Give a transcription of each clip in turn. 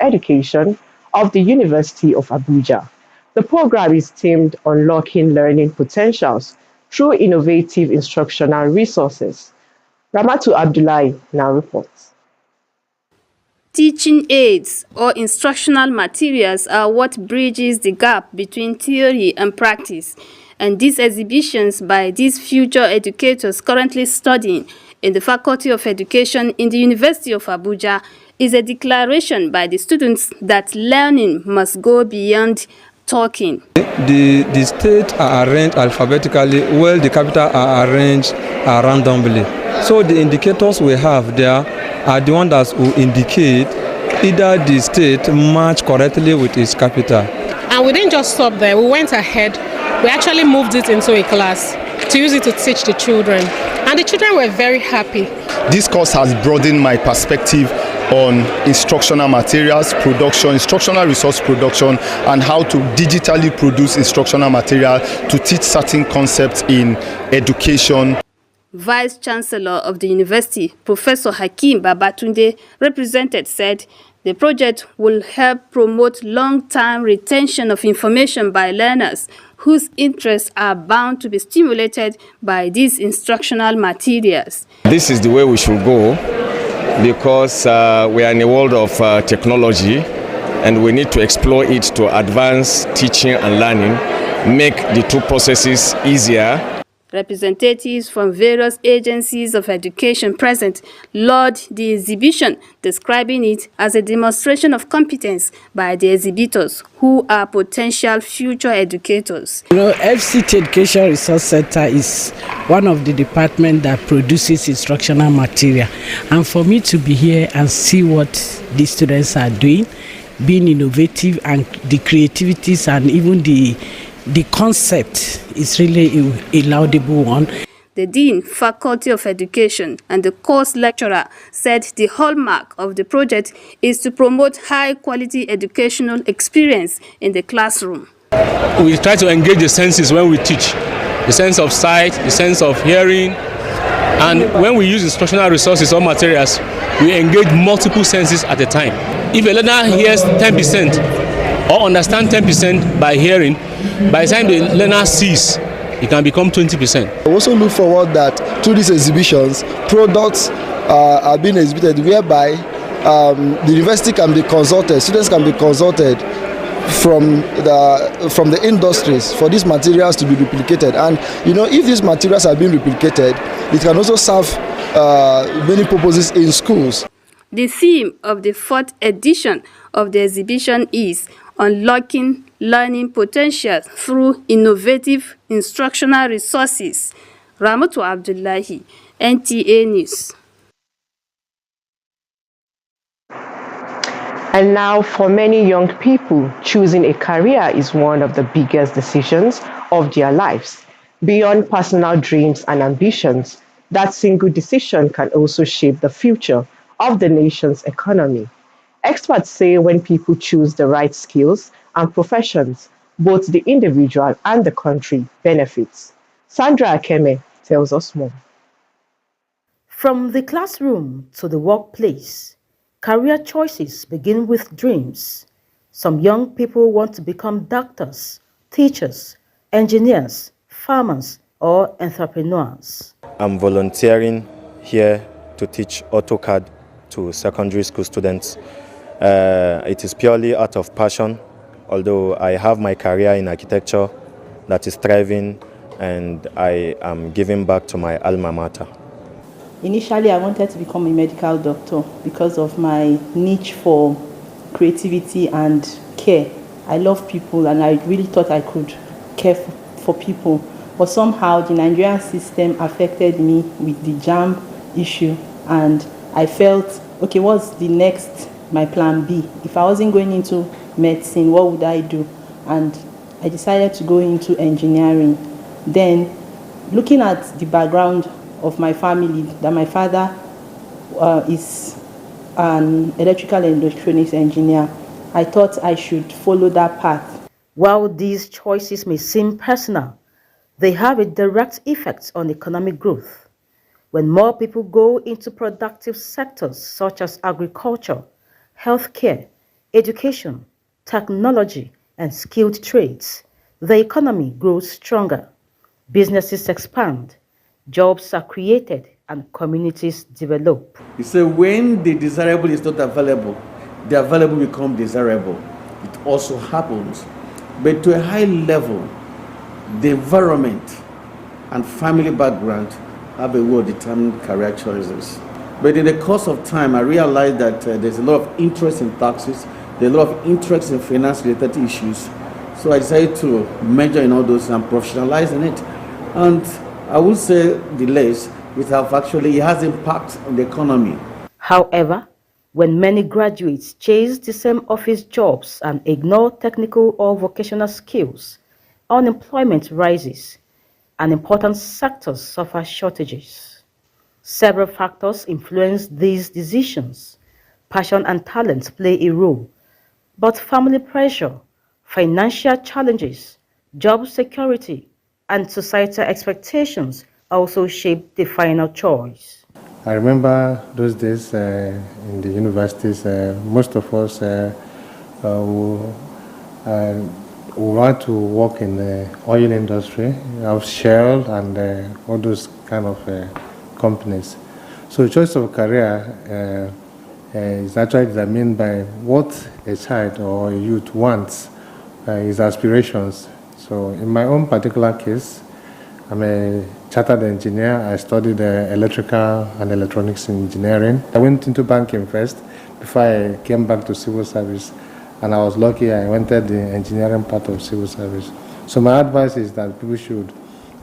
Education of the University of Abuja. The program is themed on unlocking learning potentials through innovative instructional resources. Ramatu Abdullahi now reports. Teaching aids or instructional materials are what bridges the gap between theory and practice, and these exhibitions by these future educators currently studying in the Faculty of Education in the University of Abuja is a declaration by the students that learning must go beyond talking. The states are arranged alphabetically, while the capital are arranged randomly. So the indicators we have there are the ones that will indicate either the state match correctly with its capital. And we didn't just stop there. We went ahead. We actually moved it into a class to use it to teach the children. And the children were very happy. This course has broadened my perspective on instructional materials production, instructional resource production, and how to digitally produce instructional material to teach certain concepts in education. Vice Chancellor of the University, Professor Hakeem Babatunde, represented, said the project will help promote long-term retention of information by learners whose interests are bound to be stimulated by these instructional materials. This is the way we should go because we are in a world of technology and we need to explore it to advance teaching and learning, make the two processes easier. Representatives from various agencies of education present lauded the exhibition, describing it as a demonstration of competence by the exhibitors, who are potential future educators. You know, FCT Education Resource Center is one of the departments that produces instructional material. And for me to be here and see what the students are doing, being innovative, and the creativities and even the concept is really a laudable one. The Dean, Faculty of Education, and the course lecturer said the hallmark of the project is to promote high-quality educational experience in the classroom. We try to engage the senses when we teach, the sense of sight, the sense of hearing, and when we use instructional resources or materials, we engage multiple senses at a time. If a learner hears 10%, or understand 10% by hearing, by the time the learner sees, it can become 20%. I also look forward that through these exhibitions, products are being exhibited whereby the university can be consulted, students can be consulted from the industries for these materials to be replicated. And you know, if these materials are being replicated, it can also serve many purposes in schools. The theme of the 4th edition of the exhibition is unlocking learning potential through innovative instructional resources. Ramatu Abdullahi, NTA News. And now, for many young people, choosing a career is one of the biggest decisions of their lives. Beyond personal dreams and ambitions, that single decision can also shape the future of the nation's economy. Experts say when people choose the right skills and professions, both the individual and the country benefits. Sandra Akeme tells us more. From the classroom to the workplace, career choices begin with dreams. Some young people want to become doctors, teachers, engineers, farmers, or entrepreneurs. I'm volunteering here to teach AutoCAD to secondary school students. It is purely out of passion, although I have my career in architecture that is thriving, and I am giving back to my alma mater. Initially, I wanted to become a medical doctor because of my niche for creativity and care. I love people and I really thought I could care for people. But somehow the Nigerian system affected me with the JAMB issue, and I felt, okay, what's the next, my plan B? If I wasn't going into medicine, what would I do? And I decided to go into engineering. Then, looking at the background of my family, that my father is an electrical and electronics engineer, I thought I should follow that path. While these choices may seem personal, they have a direct effect on economic growth. When more people go into productive sectors such as agriculture, healthcare, education, technology, and skilled trades, the economy grows stronger, businesses expand, jobs are created, and communities develop. You say when the desirable is not available, the available become desirable. It also happens. But to a high level, the environment and family background have a well-determined career choices. But in the course of time, I realized that there's a lot of interest in taxes, there's a lot of interest in finance-related issues. So I decided to major in all those and professionalize in it. And I would say the less, it has impact on the economy. However, when many graduates chase the same office jobs and ignore technical or vocational skills, unemployment rises and important sectors suffer shortages. Several factors influence these decisions. Passion and talent play a role, but family pressure, financial challenges, job security, and societal expectations also shape the final choice. I remember those days in the universities, most of us we want to work in the oil industry, Shell and all those kind of companies. So choice of career is actually determined by what a child or a youth wants, his aspirations. So in my own particular case, I'm a chartered engineer. I studied electrical and electronics engineering. I went into banking first before I came back to civil service. And I was lucky I entered the engineering part of civil service. So my advice is that people should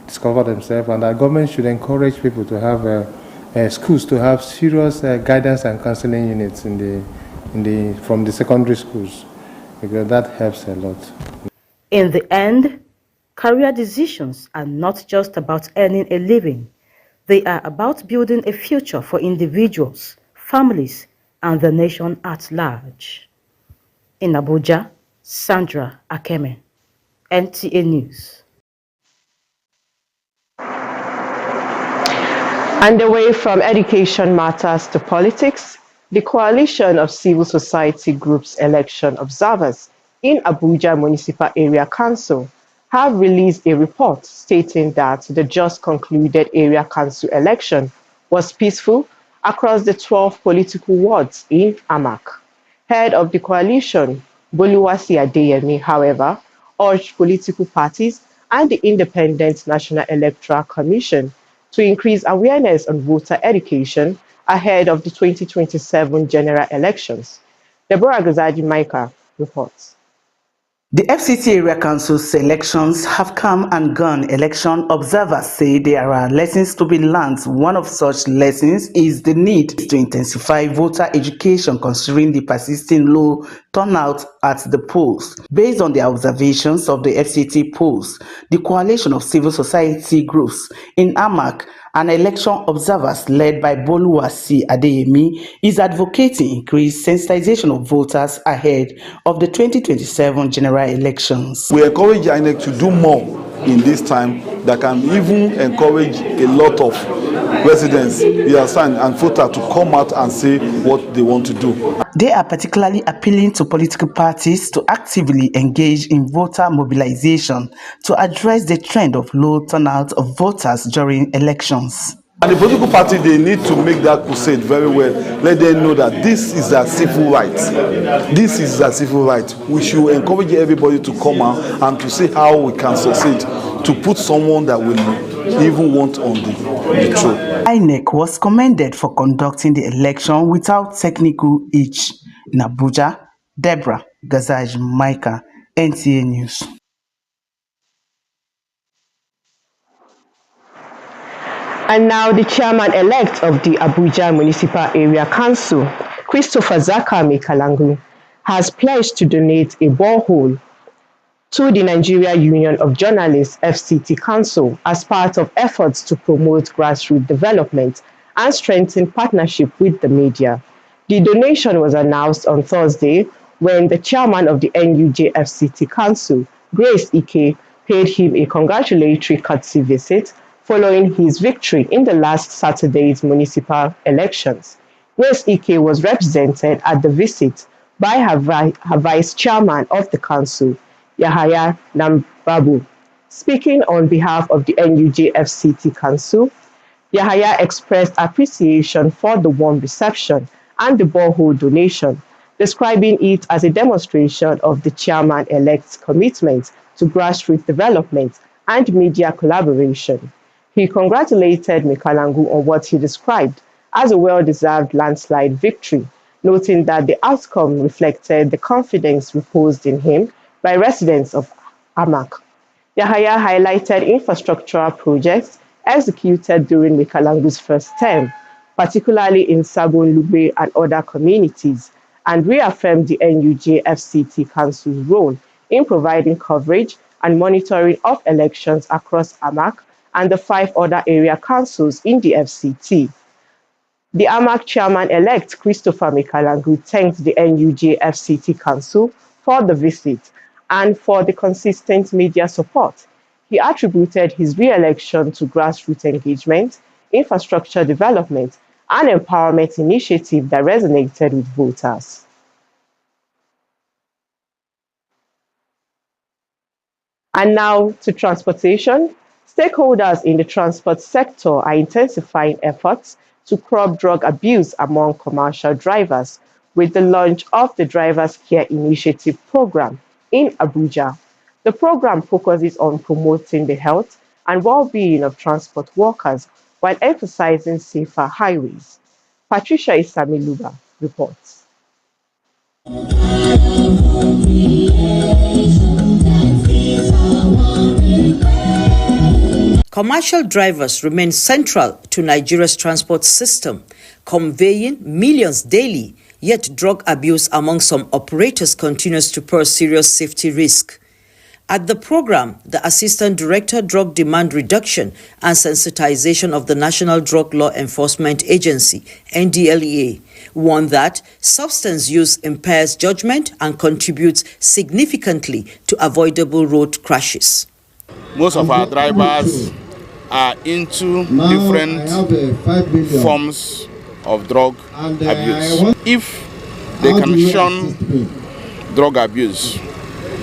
discover themselves and that government should encourage people to have schools to have serious guidance and counseling units from the secondary schools, because that helps a lot. In the end, career decisions are not just about earning a living. They are about building a future for individuals, families, and the nation at large. In Abuja, Sandra Akeme, NTA News. And away from education matters to politics, the Coalition of Civil Society Groups Election Observers in Abuja Municipal Area Council have released a report stating that the just concluded Area Council election was peaceful across the 12 political wards in Amak. Head of the coalition, Boluwasi Adeyemi, however, urged political parties and the Independent National Electoral Commission to increase awareness on voter education ahead of the 2027 general elections. Deborah Gazadi-Micah reports. The FCT Area Council elections have come and gone. Election observers say there are lessons to be learned. One of such lessons is the need to intensify voter education considering the persisting low turnout at the polls. Based on the observations of the FCT polls, the Coalition of Civil Society Groups in Amak and election observers led by Boluwasi Adeyemi is advocating increased sensitization of voters ahead of the 2027 general elections. We encourage INEC to do more in this time that can even encourage a lot of residents and voters to come out and say what they want to do. They are particularly appealing to political parties to actively engage in voter mobilization to address the trend of low turnout of voters during elections. And the political party, they need to make that crusade very well. Let them know that this is a civil right. This is a civil right. We should encourage everybody to come out and to see how we can succeed to put someone that we even want on the throne. INEC was commended for conducting the election without technical hitch. In Abuja, Deborah Gazadi-Micah, NTA News. And now the chairman-elect of the Abuja Municipal Area Council, Christopher Zakame Kalangu, has pledged to donate a borehole to the Nigeria Union of Journalists FCT Council as part of efforts to promote grassroots development and strengthen partnership with the media. The donation was announced on Thursday when the chairman of the NUJ FCT Council, Grace Ike, paid him a congratulatory courtesy visit following his victory in the last Saturday's municipal elections. Grace Ike was represented at the visit by her vice chairman of the council, Yahaya Nambabu. Speaking on behalf of the NUJFCT Council, Yahaya expressed appreciation for the warm reception and the borehole donation, describing it as a demonstration of the chairman-elect's commitment to grassroots development and media collaboration. He congratulated Mikalangu on what he described as a well-deserved landslide victory, noting that the outcome reflected the confidence reposed in him by residents of Amak. Yahaya highlighted infrastructural projects executed during Mikalangu's first term, particularly in Sabon Lugbe and other communities, and reaffirmed the NUJ-FCT Council's role in providing coverage and monitoring of elections across Amak and the 5 other area councils in the FCT. The AMAC chairman-elect, Christopher Mikalangu, thanked the NUJ-FCT Council for the visit and for the consistent media support. He attributed his re-election to grassroots engagement, infrastructure development, and empowerment initiative that resonated with voters. And now to transportation. Stakeholders in the transport sector are intensifying efforts to curb drug abuse among commercial drivers with the launch of the Drivers Care Initiative program in Abuja. The program focuses on promoting the health and well-being of transport workers while emphasizing safer highways. Patricia Isamiluba reports. Commercial drivers remain central to Nigeria's transport system, conveying millions daily, yet drug abuse among some operators continues to pose serious safety risk. At the program, the Assistant Director, Drug Demand Reduction and Sensitization of the National Drug Law Enforcement Agency, NDLEA, warned that substance use impairs judgment and contributes significantly to avoidable road crashes. Most of our drivers are into different forms of drug abuse. If they can shun drug abuse,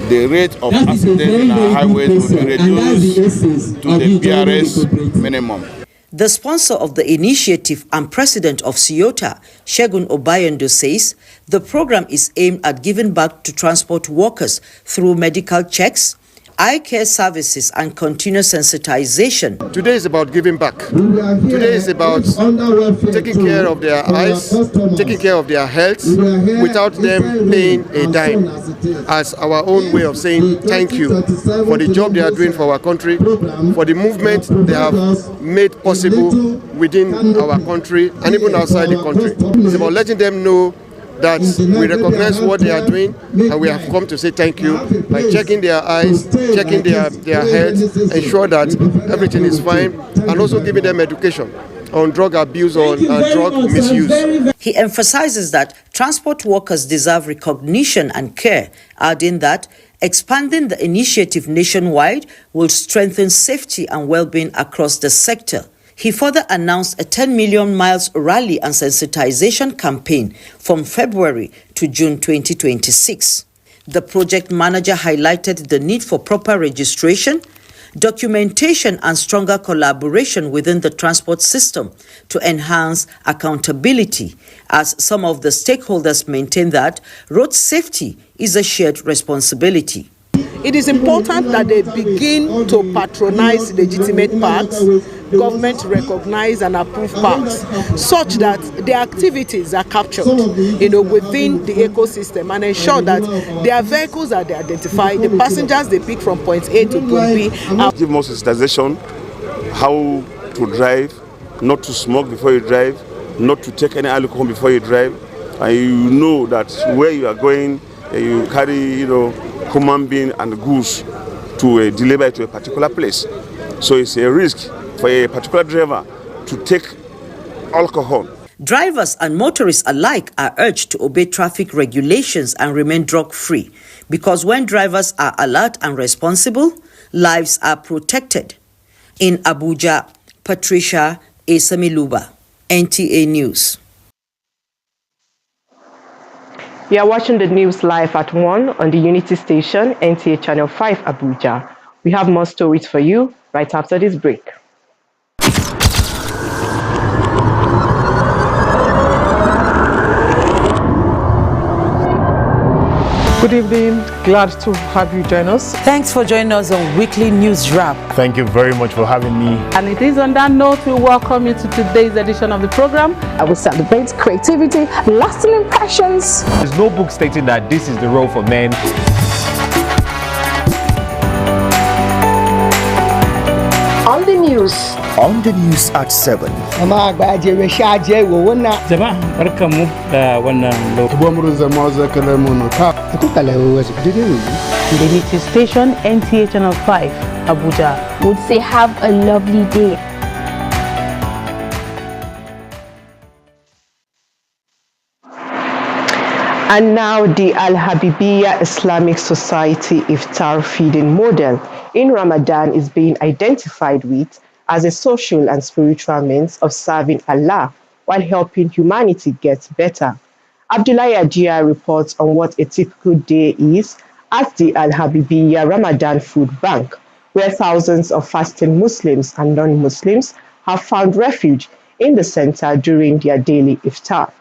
the rate of accidents in our highways will be reduced to the BRS minimum. The sponsor of the initiative and president of CIOTA, Segun Obayendo, says the program is aimed at giving back to transport workers through medical checks, eye care services and continuous sensitization. Today is about giving back. Today is about taking care of their eyes, taking care of their health without them paying a dime, as our own way of saying thank you for the job they are doing for our country, for the movement they have made possible within our country and even outside the country. It's about letting them know that we recognize what they are doing and we have come to say thank you by checking their eyes, checking their health, ensure that everything is fine, and also giving them education on drug abuse or drug misuse. He emphasizes that transport workers deserve recognition and care, adding that expanding the initiative nationwide will strengthen safety and well-being across the sector. He further announced a 10 million miles rally and sensitization campaign from February to June 2026. The project manager highlighted the need for proper registration, documentation and stronger collaboration within the transport system to enhance accountability, as some of the stakeholders maintain that road safety is a shared responsibility. It is important that they begin to patronize legitimate parks, government recognize and approve parks, such that the activities are captured, within the ecosystem, and ensure that their vehicles are identified, the passengers they pick from point A to point B. Give more sensitization, how to drive, not to smoke before you drive, not to take any alcohol before you drive, and you know that where you are going, you carry, human being and goods to deliver to a particular place. So it's a risk for a particular driver to take alcohol. Drivers and motorists alike are urged to obey traffic regulations and remain drug-free, because when drivers are alert and responsible, lives are protected. In Abuja, Patricia Esamiluba, NTA News. You are watching the news live at 1 on the Unity Station, NTA Channel 5 Abuja. We have more stories for you right after this break. Good evening, glad to have you join us. Thanks for joining us on Weekly News Wrap. Thank you very much for having me. And it is on that note we welcome you to today's edition of the program. I will celebrate creativity, lasting impressions. There's no book stating that this is the role for men. On the news. On the news at 7. The Unity Station, NTA Channel 5, Abuja. Would say have a lovely day. And now the Al-Habibiyya Islamic Society Iftar feeding model in Ramadan is being identified with as a social and spiritual means of serving Allah while helping humanity get better. Abdullahi Ajia reports on what a typical day is at the Al-Habibiyya Ramadan Food Bank, where thousands of fasting Muslims and non-Muslims have found refuge in the center during their daily iftar.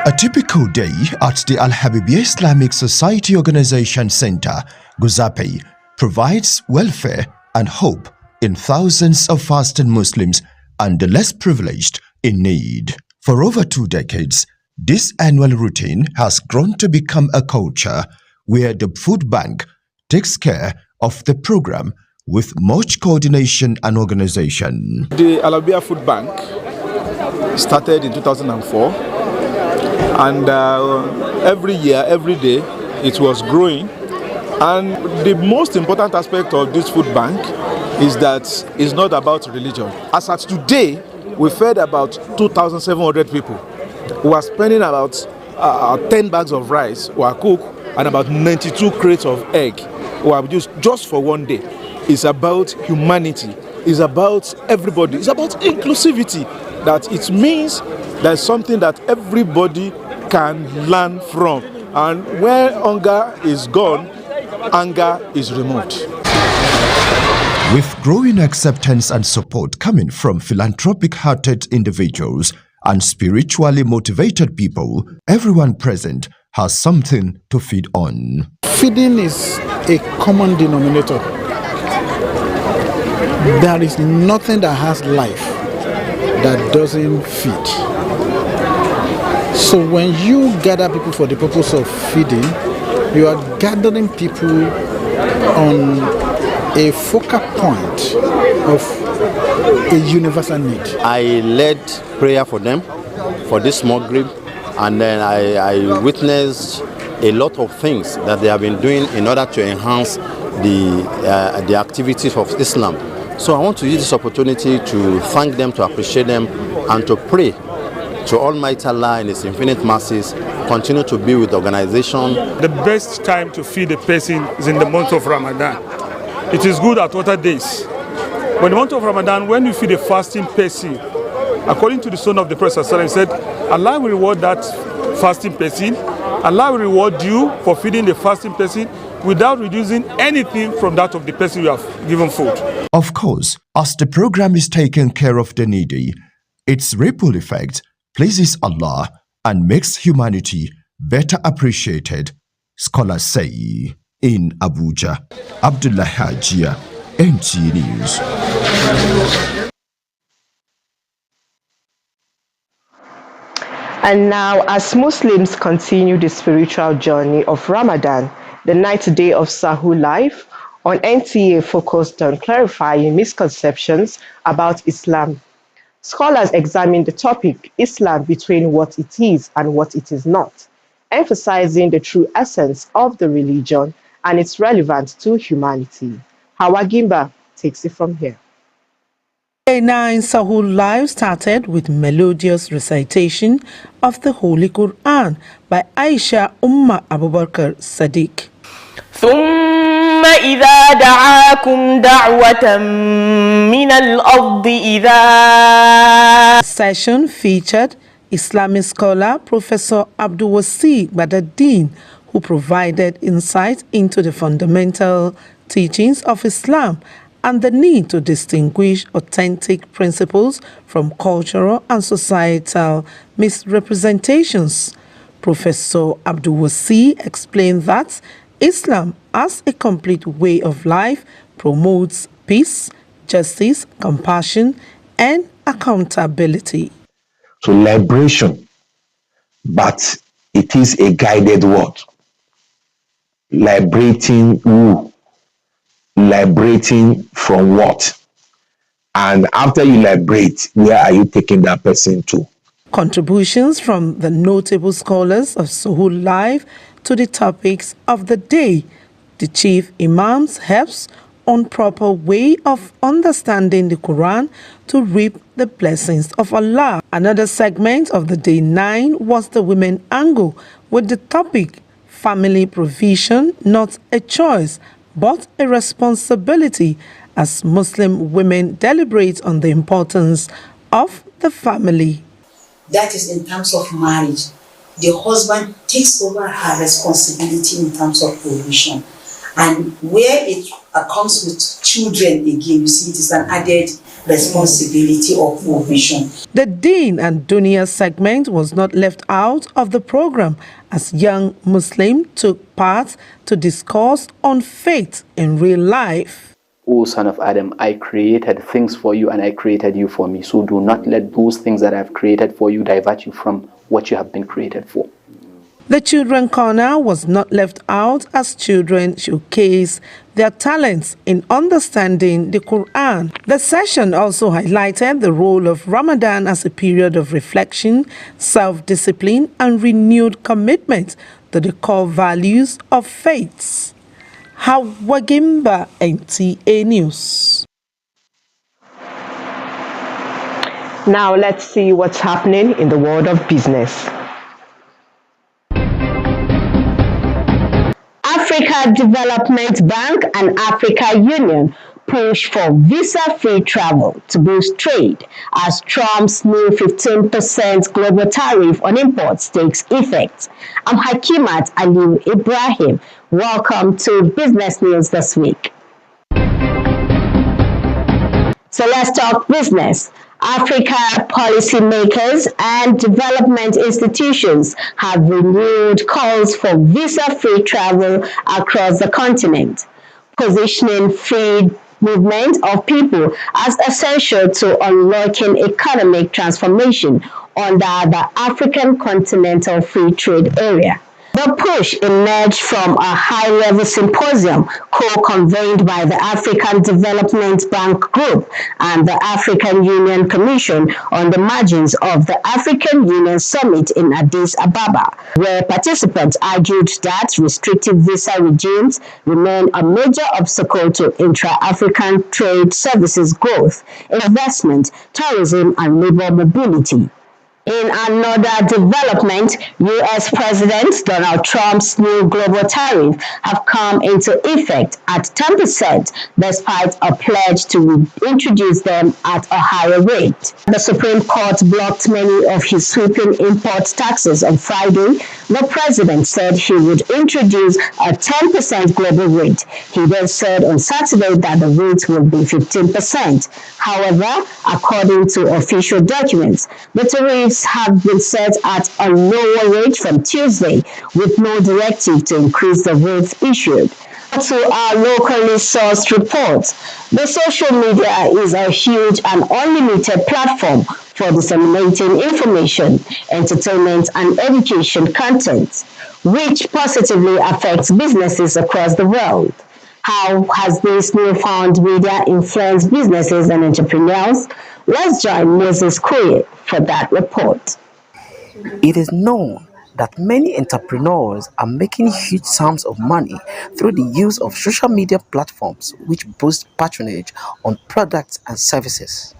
A typical day at the Al-Habibiyya Islamic Society Organization Center, Guzape, provides welfare and hope in thousands of fasting Muslims and the less privileged in need. For over 2 decades, this annual routine has grown to become a culture where the food bank takes care of the program with much coordination and organization. The Al-Habibiyya Food Bank started in 2004. And every year, every day, it was growing. And the most important aspect of this food bank is that it's not about religion. As at today, we fed about 2,700 people who are spending about 10 bags of rice who are cooked and about 92 crates of egg who are used just for one day. It's about humanity. It's about everybody. It's about inclusivity. That it means there's something that everybody can learn from. And where hunger is gone, anger is removed. With growing acceptance and support coming from philanthropic-hearted individuals and spiritually motivated people, everyone present has something to feed on. Feeding is a common denominator. There is nothing that has life that doesn't feed. So when you gather people for the purpose of feeding, you are gathering people on a focal point of a universal need. I led prayer for them, for this small group, and then I witnessed a lot of things that they have been doing in order to enhance the activities of Islam. So I want to use this opportunity to thank them, to appreciate them, and to pray to Almighty Allah in His infinite mercies, continue to be with the organization. The best time to feed a person is in the month of Ramadan. It is good at other days. But in the month of Ramadan, when you feed a fasting person, according to the Son of the Prophet, he said, Allah will reward that fasting person. Allah will reward you for feeding the fasting person without reducing anything from that of the person you have given food. Of course, as the program is taking care of the needy, its ripple effect pleases Allah and makes humanity better appreciated, scholars say. In Abuja, Abdullah Hajia, NT News. And now, as Muslims continue the spiritual journey of Ramadan, the ninth day of Sahur life on NTA focused on clarifying misconceptions about Islam. Scholars examine the topic Islam between what it is and what it is not, emphasizing the true essence of the religion and its relevance to humanity. Hawa Gimba takes it from here. Day 9 Sahur Live started with melodious recitation of the Holy Quran by Aisha Umma Abubakar Sadiq. إذا دعاكم دعوة من الأرض إذا. Session featured Islamic scholar Professor Abdul Wasi Badaddin, who provided insight into the fundamental teachings of Islam and the need to distinguish authentic principles from cultural and societal misrepresentations. Professor Abdul Wasi explained that Islam, as a complete way of life, promotes peace, justice, compassion, and accountability. So liberation, but it is a guided word. Liberating who? Liberating from what? And after you liberate, where are you taking that person to? Contributions from the notable scholars of Suhul Life to the topics of the day. The chief imams helps on proper way of understanding the Quran to reap the blessings of Allah. Another segment of the day 9 was the women angle with the topic family provision, not a choice but a responsibility, as Muslim women deliberate on the importance of the family. That is in terms of marriage. The husband takes over her responsibility in terms of provision. And where it comes with children again, you see it is an added responsibility of provision. The Deen and Dunya segment was not left out of the program, as young Muslims took part to discuss on faith in real life. O son of Adam, I created things for you and I created you for me. So do not let those things that I have created for you divert you from what you have been created for. The Children Corner was not left out, as children showcase their talents in understanding the Quran. The session also highlighted the role of Ramadan as a period of reflection, self-discipline, and renewed commitment to the core values of faiths. Hawagimba, NTA News. Now let's see what's happening in the world of business. Africa Development Bank and Africa Union push for visa-free travel to boost trade as Trump's new 15% global tariff on imports takes effect. I'm Hakimat Aliu Ibrahim. Welcome to Business News this week. So let's talk business. Africa policymakers and development institutions have renewed calls for visa-free travel across the continent, positioning free movement of people as essential to unlocking economic transformation under the African Continental Free Trade Area. The push emerged from a high-level symposium co-convened by the African Development Bank Group and the African Union Commission on the margins of the African Union Summit in Addis Ababa, where participants argued that restrictive visa regimes remain a major obstacle to intra-African trade services growth, investment, tourism, and labor mobility. In another development, U.S. President Donald Trump's new global tariff have come into effect at 10% despite a pledge to introduce them at a higher rate. The Supreme Court blocked many of his sweeping import taxes on Friday. The president said he would introduce a 10% global rate. He then said on Saturday that the rate will be 15%. However, according to official documents, the tariffs have been set at a lower rate from Tuesday, with no directive to increase the rate issued. To our locally sourced reports, the social media is a huge and unlimited platform for disseminating information, entertainment, and education content, which positively affects businesses across the world. How has this newfound media influenced businesses and entrepreneurs? Let's join Moses Kuye for that report. It is known that many entrepreneurs are making huge sums of money through the use of social media platforms which boost patronage on products and services.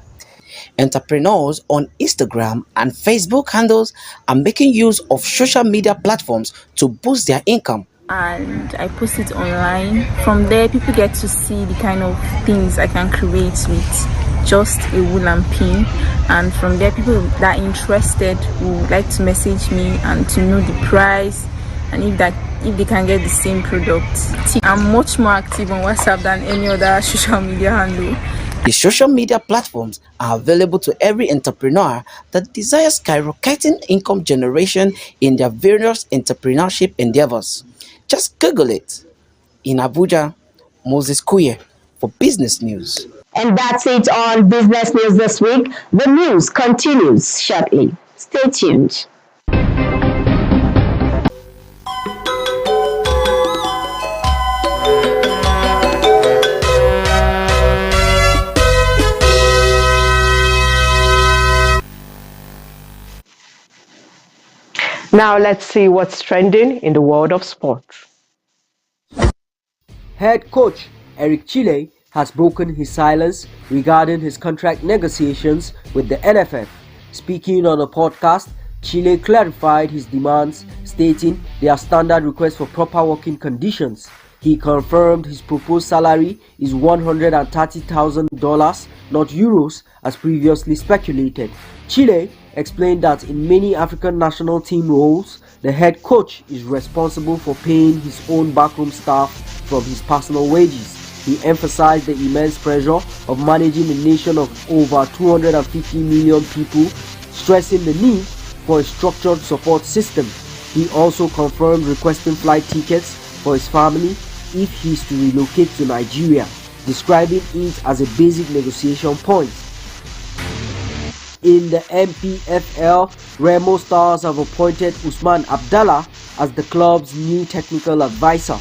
Entrepreneurs on Instagram and Facebook handles are making use of social media platforms to boost their income. and I post it online. From there, people get to see the kind of things I can create with just a woolen pin, and from there, people that are interested would like to message me and to know the price and if they can get the same product. I'm much more active on WhatsApp than any other social media handle. The social media platforms are available to every entrepreneur that desires skyrocketing income generation in their various entrepreneurship endeavors. Just Google it. In Abuja, Moses Kuye for Business News. And that's it on Business News this week. The news continues shortly. Stay tuned. Now let's see what's trending in the world of sports. Head coach Eric Chile has broken his silence regarding his contract negotiations with the NFF. Speaking on a podcast, Chile clarified his demands, stating their standard request for proper working conditions. He confirmed his proposed salary is $130,000, not euros, as previously speculated. Chile explained that in many African national team roles, the head coach is responsible for paying his own backroom staff from his personal wages. He emphasized the immense pressure of managing a nation of over 250 million people, stressing the need for a structured support system. He also confirmed requesting flight tickets for his family if he is to relocate to Nigeria, describing it as a basic negotiation point. In the MPFL, Remo Stars have appointed Usman Abdallah as the club's new technical advisor.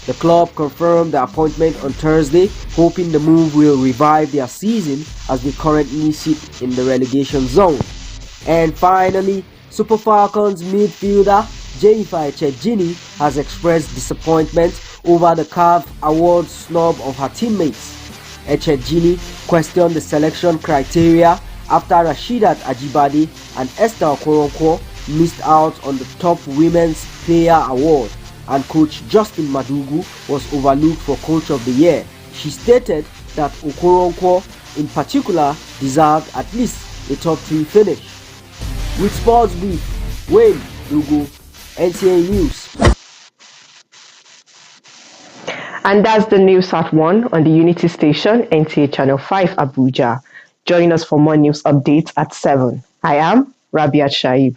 The club confirmed the appointment on Thursday, hoping the move will revive their season as they currently sit in the relegation zone. And finally, Super Falcons midfielder Jennifer Echejini has expressed disappointment over the CAF award snub of her teammates. Echejini questioned the selection criteria after Rasheedat Ajibade and Esther Okoronkwo missed out on the top Women's Player Award, and coach Justin Madugu was overlooked for Coach of the Year. She stated that Okoronkwo in particular deserved at least a top 3 finish. With Sports Brief, Wayne Lugu, NTA News. And that's the news at 1 on the Unity Station, NTA Channel 5 Abuja. Join us for more news updates at 7. I am Rabiat Shaib.